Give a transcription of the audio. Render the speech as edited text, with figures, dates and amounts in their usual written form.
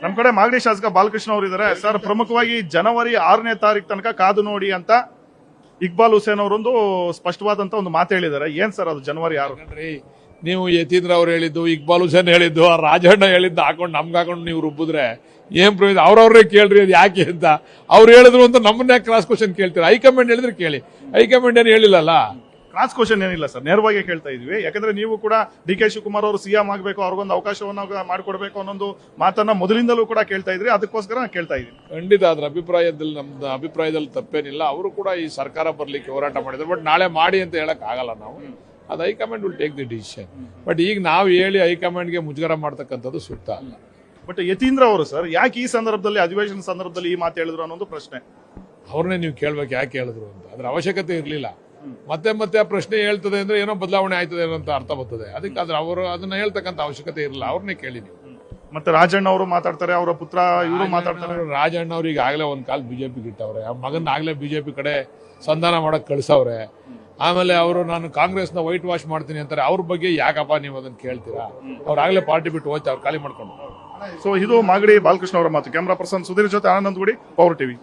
ನಮ್ ಕಡೆ ಮಾಗಡಿ ಶಾಸಕ ಬಾಲಕೃಷ್ಣ ಅವರು ಇದಾರೆ ಸರ್. ಪ್ರಮುಖವಾಗಿ ಜನವರಿ 6ನೇ ತಾರೀಕು ತನಕ ಕಾದು ನೋಡಿ ಅಂತ ಇಕ್ಬಾಲ್ ಹುಸೇನ್ ಅವರೊಂದು ಸ್ಪಷ್ಟವಾದಂತ ಒಂದು ಮಾತು ಹೇಳಿದ್ದಾರೆ. ಏನ್ ಸರ್ ಅದು ಜನವರಿ 6? ನೀವು ಯತೀಂದ್ರ ಅವ್ರು ಹೇಳಿದ್ದು, ಇಕ್ಬಾಲ್ ಹುಸೇನ್ ಹೇಳಿದ್ದು, ಆ ರಾಜಣ್ಣ ಹೇಳಿದ್ದು ಹಾಕೊಂಡು ನಮ್ಗೆ ಹಾಕೊಂಡು ನೀವು ರುಬ್ಬಿದ್ರೆ ಏನ್ ಪ್ರಯೋಜನ? ಅವ್ರವ್ರೇ ಕೇಳ್ರಿ ಅದು ಯಾಕೆ ಅಂತ. ಅವ್ರು ಹೇಳಿದ್ರು ಅಂತ ನಮ್ಮನ್ನೇ ಕ್ರಾಸ್ ಕ್ವಶನ್ ಕೇಳ್ತೀರಾ? ಹೈಕಮಾಂಡ್ ಹೇಳಿದ್ರೆ ಕೇಳಿ, ಹೈಕಮಾಂಡ್ ಏನು ಹೇಳಿಲ್ಲಲ್ಲ. ಕ್ರಾಸ್ ಕ್ವಶನ್ ಏನಿಲ್ಲ ಸರ್, ನೇರವಾಗಿ ಕೇಳ್ತಾ ಇದೀವಿ. ಯಾಕಂದ್ರೆ ನೀವು ಕೂಡ ಡಿ ಕೆ ಶಿವಕುಮಾರ್ ಅವರು ಸಿಎಂ ಆಗಬೇಕು, ಅವ್ರಿಗೊಂದು ಅವಕಾಶವನ್ನ ಮಾಡಿಕೊಡ್ಬೇಕು ಅನ್ನೊಂದು ಮಾತನ್ನ ಮೊದಲಿಂದಲೂ ಕೂಡ ಕೇಳ್ತಾ ಇದ್ರಿ. ಅದಕ್ಕೋಸ್ಕರ ಕೇಳ್ತಾ ಇದೀನಿ. ಖಂಡಿತ ಅದ್ರ ನಮ್ದು ಅಭಿಪ್ರಾಯದಲ್ಲಿ ತಪ್ಪೇನಿಲ್ಲ. ಅವರು ಕೂಡ ಈ ಸರ್ಕಾರ ಬರ್ಲಿಕ್ಕೆ ಹೋರಾಟ ಮಾಡಿದ್ರು. ಬಟ್ ನಾಳೆ ಮಾಡಿ ಅಂತ ಹೇಳಕ್ ಆಗಲ್ಲ ನಾವು. ಅದು high command will take the decision. But ಈಗ ನಾವು ಹೇಳಿ ಹೈಕಮಾಂಡ್ಗೆ ಮುಜುಗರ ಮಾಡ್ತಕ್ಕಂಥದ್ದು ಸೂಕ್ತ ಅಲ್ಲ. ಬಟ್ ಯತೀಂದ್ರ ಅವರು ಸರ್ ಯಾಕೆ ಈ ಸಂದರ್ಭದಲ್ಲಿ ಅಧಿವೇಶನ ಸಂದರ್ಭದಲ್ಲಿ ಈ ಮಾತು ಹೇಳಿದ್ರು ಅನ್ನೋದು ಪ್ರಶ್ನೆ. ಅವ್ರನ್ನೇ ನೀವು ಕೇಳ್ಬೇಕು ಯಾಕೆ ಹೇಳಿದ್ರು ಅಂತ. ಅದ್ರ ಅವಶ್ಯಕತೆ ಇರಲಿಲ್ಲ. ಮತ್ತೆ ಮತ್ತೆ ಆ ಪ್ರಶ್ನೆ ಹೇಳ್ತದೆ ಅಂದ್ರೆ ಏನೋ ಬದಲಾವಣೆ ಆಯ್ತದೆ ಅಂತ ಅರ್ಥ ಬರ್ತದೆ. ಅದಕ್ಕೆ ಆದ್ರೆ ಅವರು ಅದನ್ನ ಹೇಳ್ತಕ್ಕಂಥ ಅವಶ್ಯಕತೆ ಇರಲಿಲ್ಲ. ಅವ್ರನ್ನೇ ಕೇಳಿ ನೀವು. ಮತ್ತೆ ರಾಜಣ್ಣ ಅವರು ಮಾತಾಡ್ತಾರೆ, ಅವರ ಪುತ್ರ ಇವರು ಮಾತಾಡ್ತಾರೆ. ರಾಜಣ್ಣ ಅವ್ರು ಈಗಾಗಲೇ ಒಂದ್ ಕಾಲ ಬಿಜೆಪಿಗೆ ಇಟ್ಟವ್ರೆ. ಆ ಮಗನ ಆಗ್ಲೇ ಬಿಜೆಪಿ ಕಡೆ ಸಂಧಾನ ಮಾಡಕ್ ಕಳ್ಸವ್ರೆ. ಆಮೇಲೆ ಅವರು ನಾನು ಕಾಂಗ್ರೆಸ್ನ ವೈಟ್ ವಾಶ್ ಮಾಡ್ತೀನಿ ಅಂತಾರೆ. ಅವ್ರ ಬಗ್ಗೆ ಯಾಕಪ್ಪ ನೀವು ಅದನ್ನ ಕೇಳ್ತೀರಾ? ಅವ್ರು ಆಗ್ಲೇ ಪಾರ್ಟಿ ಬಿಟ್ಟು ಹೋಯ್ತು, ಅವ್ರು ಖಾಲಿ ಮಾಡ್ಕೊಂಡು. ಸೊ ಇದು ಮಾಗಡಿ ಬಾಲಕೃಷ್ಣ ಅವರ ಮಾತು. ಕ್ಯಾಮರಾ ಪರ್ಸನ್ ಸುಧೀರ್ ಜೊತೆ ಆನಂದ್ ಗುಡಿ, ಪವರ್ ಟಿವಿ.